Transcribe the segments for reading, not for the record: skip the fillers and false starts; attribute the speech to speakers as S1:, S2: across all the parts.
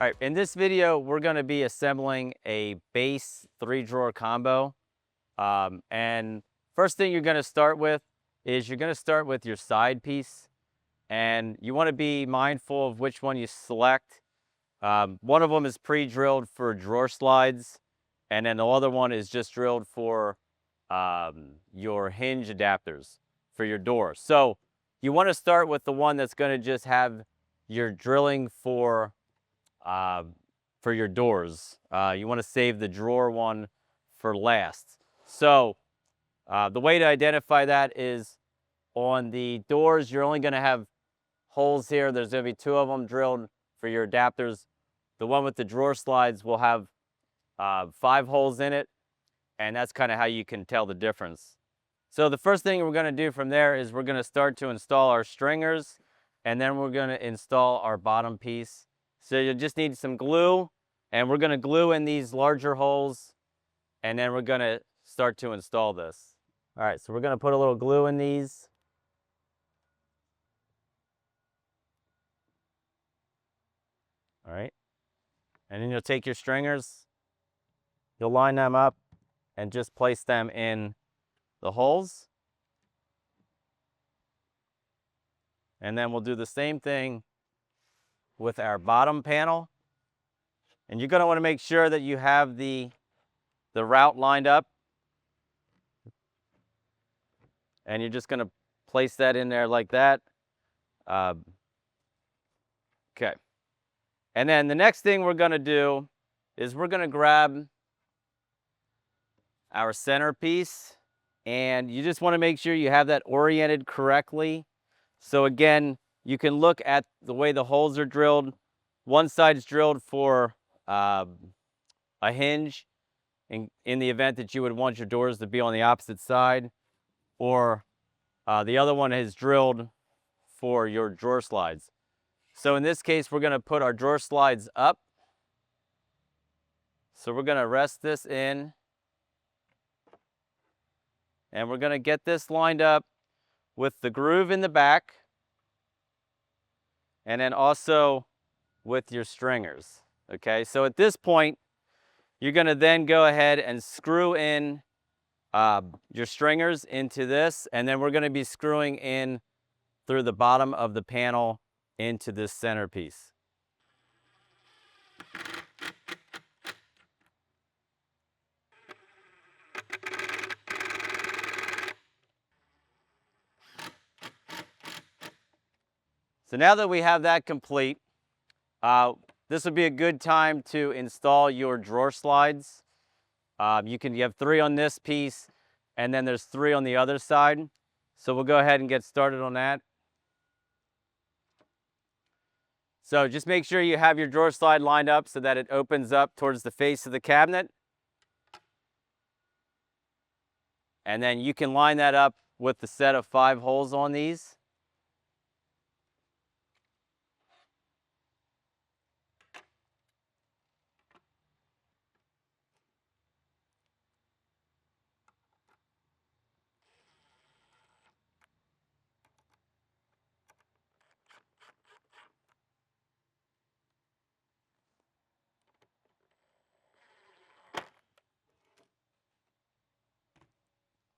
S1: All right, in this video, we're gonna be assembling a base 3-drawer combo. And first thing you're gonna start with is you're gonna start with your side piece. And you wanna be mindful of which one you select. One of them is pre-drilled for drawer slides, and then the other one is just drilled for your hinge adapters for your door. So you wanna start with the one that's gonna just have your drilling uh, for your doors. You want to save the drawer one for last. So the way to identify that is on the doors, you're only going to have holes here. There's going to be 2 of them drilled for your adapters. The one with the drawer slides will have 5 holes in it, and that's kind of how you can tell the difference. So the first thing we're going to do from there is we're going to start to install our stringers, and then we're going to install our bottom piece. So you'll just need some glue, and we're going to glue in these larger holes, and then we're going to start to install this. All right, so we're going to put a little glue in these. All right, and then you'll take your stringers, you'll line them up, and just place them in the holes. And then we'll do the same thing with our bottom panel. And you're going to want to make sure that you have the route lined up. And you're just going to place that in there like that. Okay. And then the next thing we're going to do is we're going to grab our centerpiece. And you just want to make sure you have that oriented correctly. So again, you can look at the way the holes are drilled. One side's drilled for a hinge in the event that you would want your doors to be on the opposite side, or the other one is drilled for your drawer slides. So in this case, we're going to put our drawer slides up. So we're going to rest this in, and we're going to get this lined up with the groove in the back, and then also with your stringers. Okay, so at this point, you're going to then go ahead and screw in your stringers into this, and then we're going to be screwing in through the bottom of the panel into this centerpiece. So now that we have that complete, this would be a good time to install your drawer slides. You have 3 on this piece, and then there's 3 on the other side. So we'll go ahead and get started on that. So just make sure you have your drawer slide lined up so that it opens up towards the face of the cabinet. And then you can line that up with the set of 5 holes on these.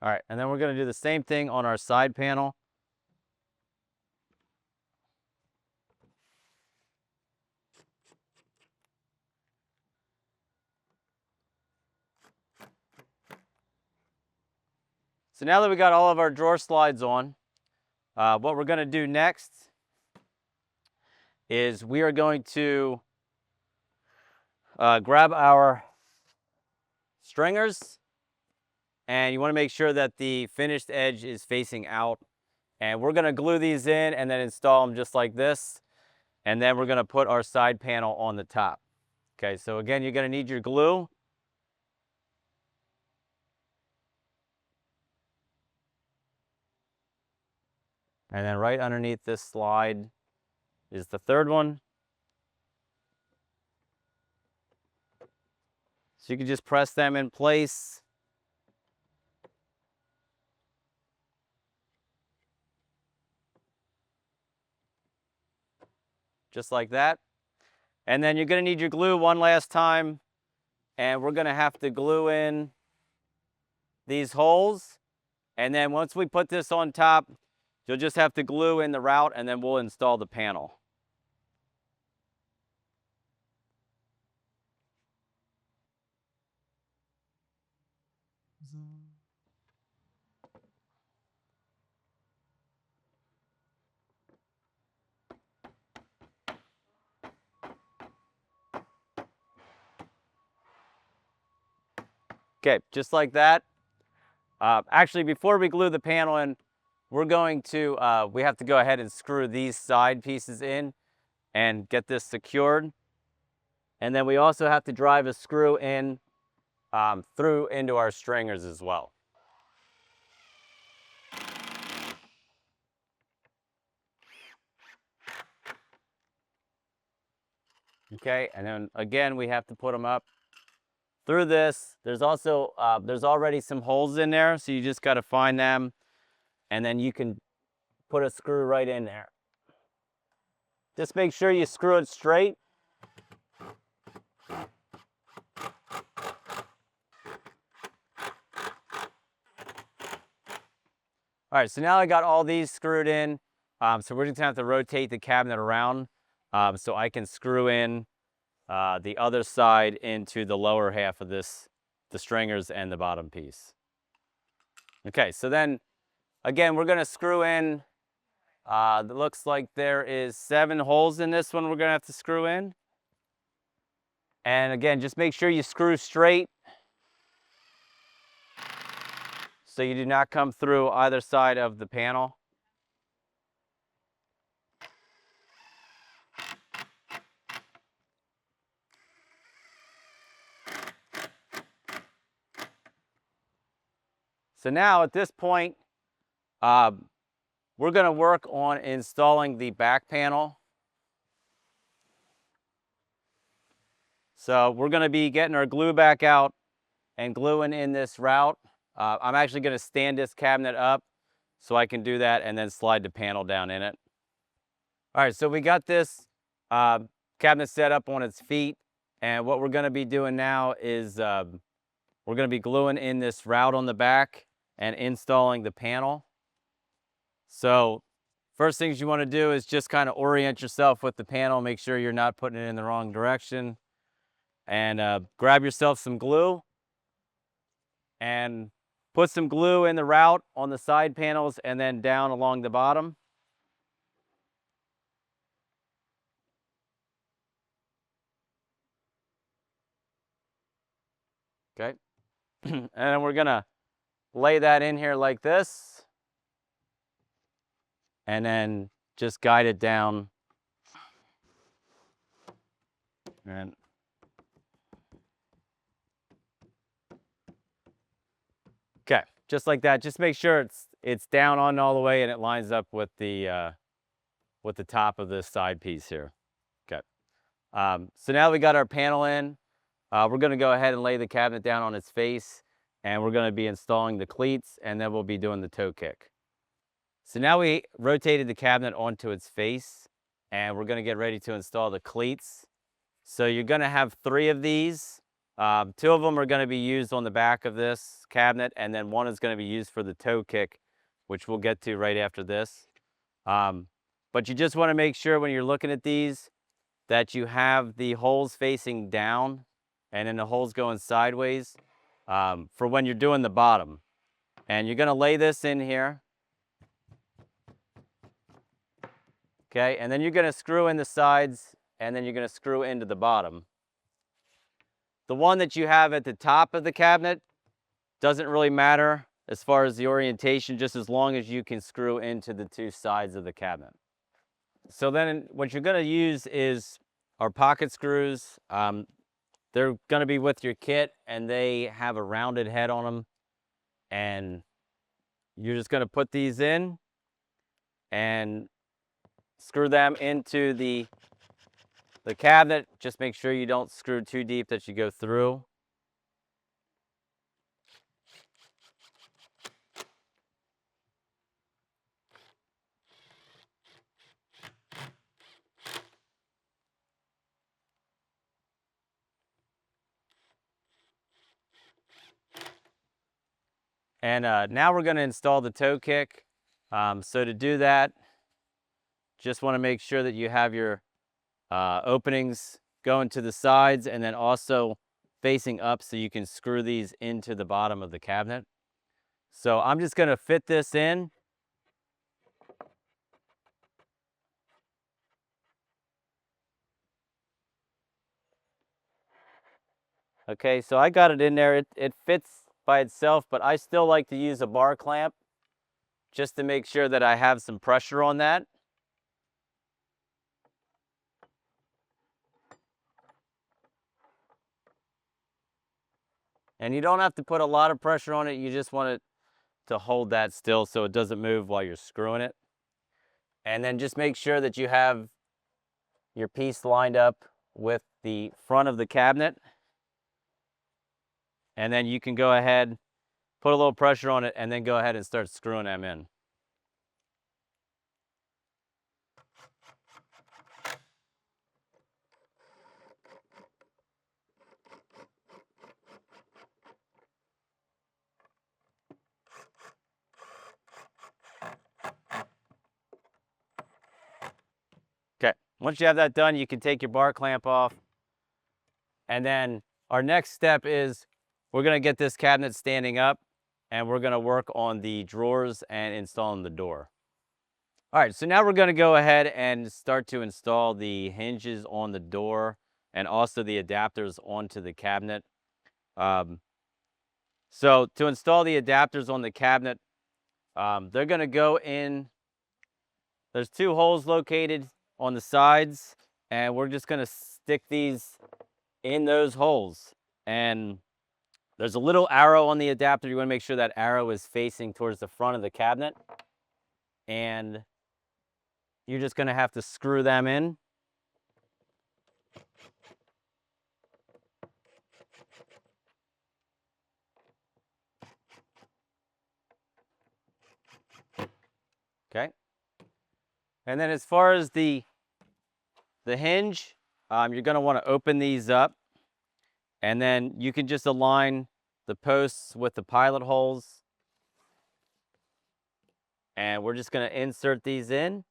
S1: All right, and then we're going to do the same thing on our side panel. So now that we got all of our drawer slides on, what we're going to do next is we are going to grab our stringers, and you want to make sure that the finished edge is facing out. And we're going to glue these in and then install them just like this. And then we're going to put our side panel on the top. Okay, so again, you're going to need your glue. And then right underneath this slide is the third one. So you can just press them in place. Just like that. And then you're going to need your glue one last time, and we're going to have to glue in these holes. And then once we put this on top, you'll just have to glue in the route, and then we'll install the panel. Okay, just like that. Actually, before we glue the panel in, we're going to, we have to go ahead and screw these side pieces in and get this secured. And then we also have to drive a screw in through into our stringers as well. Okay, and then again, we have to put them up through this. There's also, there's already some holes in there, so you just got to find them, and then you can put a screw right in there. Just make sure you screw it straight. All right, so now I got all these screwed in. So we're just gonna have to rotate the cabinet around so I can screw in the other side into the lower half of this, the stringers and the bottom piece. Okay, so then again, we're gonna screw in, it looks like there is 7 holes in this one we're gonna have to screw in. And again, just make sure you screw straight so you do not come through either side of the panel. So now at this point, we're going to work on installing the back panel. So we're going to be getting our glue back out and gluing in this route. I'm actually going to stand this cabinet up so I can do that and then slide the panel down in it. All right, so we got this cabinet set up on its feet, and what we're going to be doing now is we're going to be gluing in this route on the back and installing the panel. So first things you want to do is just kind of orient yourself with the panel, make sure you're not putting it in the wrong direction, and grab yourself some glue and put some glue in the route on the side panels and then down along the bottom. Okay. And then we're gonna lay that in here like this and then just guide it down. And okay, just like that. Just make sure it's down on all the way and it lines up with the top of this side piece here. Okay. So now we got our panel in. We're going to go ahead and lay the cabinet down on its face, and we're going to be installing the cleats, and then we'll be doing the toe kick. So now we rotated the cabinet onto its face, and we're going to get ready to install the cleats. So you're going to have 3 of these. 2 of them are going to be used on the back of this cabinet, and then 1 is going to be used for the toe kick, which we'll get to right after this. But you just want to make sure when you're looking at these that you have the holes facing down and then the holes going sideways for when you're doing the bottom. And you're going to lay this in here. Okay, and then you're going to screw in the sides and then you're going to screw into the bottom. The one that you have at the top of the cabinet doesn't really matter as far as the orientation, just as long as you can screw into the 2 sides of the cabinet. So then what you're going to use is our pocket screws. They're going to be with your kit, and they have a rounded head on them. And you're just going to put these in and screw them into the cabinet. Just make sure you don't screw too deep that you go through. And now we're going to install the toe kick. So to do that, just want to make sure that you have your openings going to the sides and then also facing up so you can screw these into the bottom of the cabinet. So I'm just going to fit this in. Okay, so I got it in there. It fits by itself, but I still like to use a bar clamp just to make sure that I have some pressure on that. And you don't have to put a lot of pressure on it. You just want it to hold that still so it doesn't move while you're screwing it. And then just make sure that you have your piece lined up with the front of the cabinet. And then you can go ahead, put a little pressure on it, and then go ahead and start screwing them in. Okay, once you have that done, you can take your bar clamp off. And then our next step is we're gonna get this cabinet standing up and we're gonna work on the drawers and installing the door. All right, so now we're gonna go ahead and start to install the hinges on the door and also the adapters onto the cabinet. So to install the adapters on the cabinet, they're gonna go in, there's 2 holes located on the sides, and we're just gonna stick these in those holes. And there's a little arrow on the adapter. You wanna make sure that arrow is facing towards the front of the cabinet. And you're just gonna have to screw them in. Okay. And then as far as the hinge, you're gonna wanna open these up. And then you can just align the posts with the pilot holes. And we're just gonna insert these in.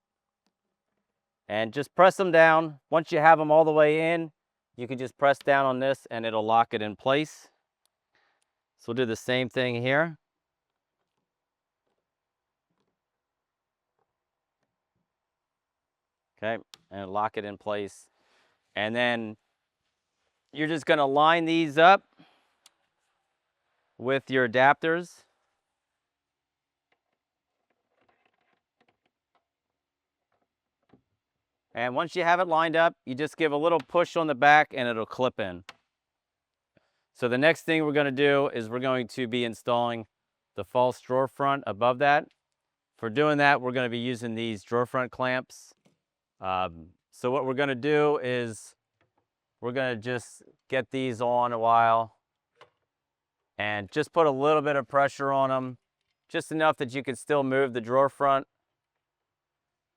S1: And just press them down. Once you have them all the way in, you can just press down on this and it'll lock it in place. So we'll do the same thing here. Okay, and lock it in place. And then you're just gonna line these up with your adapters. And once you have it lined up, you just give a little push on the back and it'll clip in. So the next thing we're gonna do is we're going to be installing the false drawer front above that. For doing that, we're gonna be using these drawer front clamps. So what we're gonna do is we're gonna just get these on a while and just put a little bit of pressure on them, just enough that you can still move the drawer front.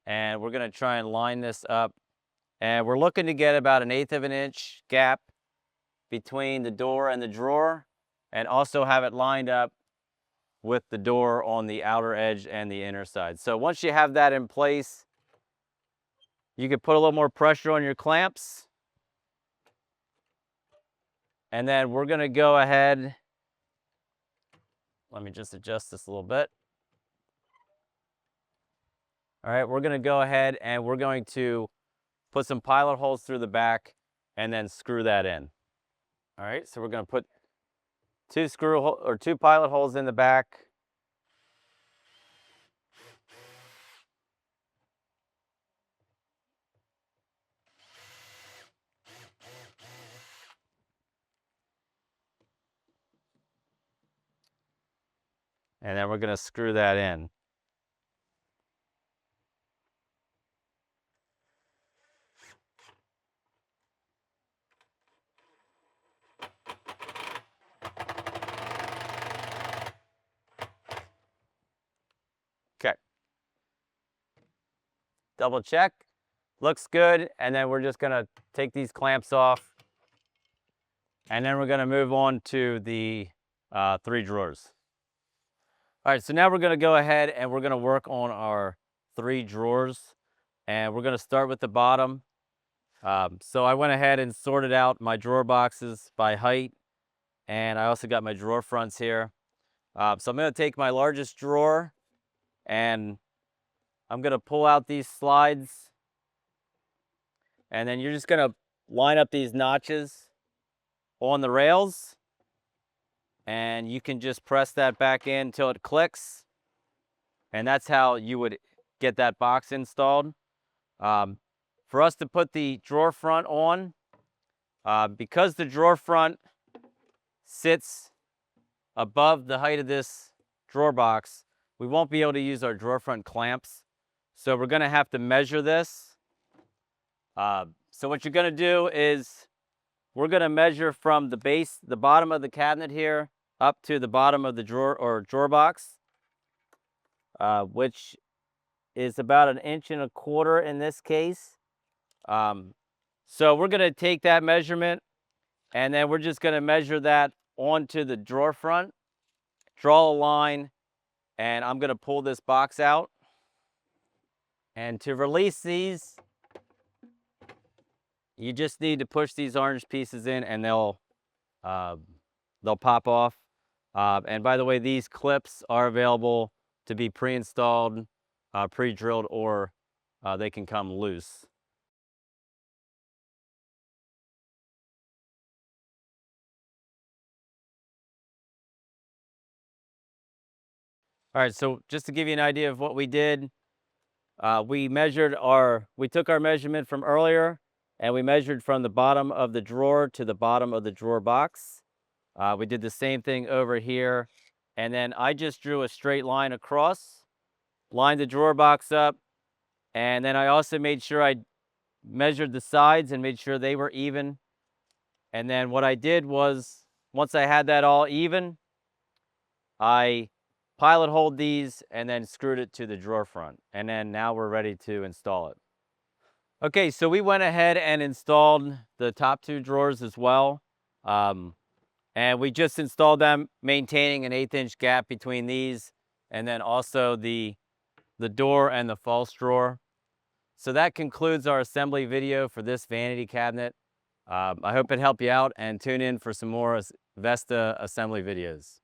S1: And we're gonna try and line this up. And we're looking to get about 1/8 of an inch gap between the door and the drawer, and also have it lined up with the door on the outer edge and the inner side. So once you have that in place, you can put a little more pressure on your clamps. And then we're gonna go ahead, let me just adjust this a little bit. All right, we're gonna go ahead and we're going to put some pilot holes through the back and then screw that in. All right, so we're gonna put 2 pilot holes in the back. And then we're gonna screw that in. Okay. Double check, looks good. And then we're just gonna take these clamps off. And then we're gonna move on to the 3 drawers. All right, so now we're gonna go ahead and we're gonna work on our 3 drawers, and we're gonna start with the bottom. So I went ahead and sorted out my drawer boxes by height, and I also got my drawer fronts here. So I'm gonna take my largest drawer, and I'm gonna pull out these slides, and then you're just gonna line up these notches on the rails, and you can just press that back in until it clicks, and that's how you would get that box installed. For us to put the drawer front on, because the drawer front sits above the height of this drawer box, we won't be able to use our drawer front clamps. So we're gonna have to measure this. So what you're gonna do is we're gonna measure from the base, the bottom of the cabinet here, up to the bottom of the drawer or drawer box, which is about 1.25 inches in this case. So we're gonna take that measurement, and then we're just gonna measure that onto the drawer front, draw a line, and I'm gonna pull this box out. And to release these, you just need to push these orange pieces in, and they'll pop off. And by the way, these clips are available to be pre-installed, pre-drilled, or they can come loose. All right, so just to give you an idea of what we did, we took our measurement from earlier, and we measured from the bottom of the drawer to the bottom of the drawer box. We did the same thing over here, and then I just drew a straight line across, lined the drawer box up, and then I also made sure I measured the sides and made sure they were even. And then what I did was, once I had that all even, I pilot holed these and then screwed it to the drawer front. And then now we're ready to install it. Okay, so we went ahead and installed the top 2 drawers as well. And we just installed them, maintaining an 1/8 inch gap between these, and then also the door and the false drawer. So that concludes our assembly video for this vanity cabinet. I hope it helped you out, and tune in for some more Vesta assembly videos.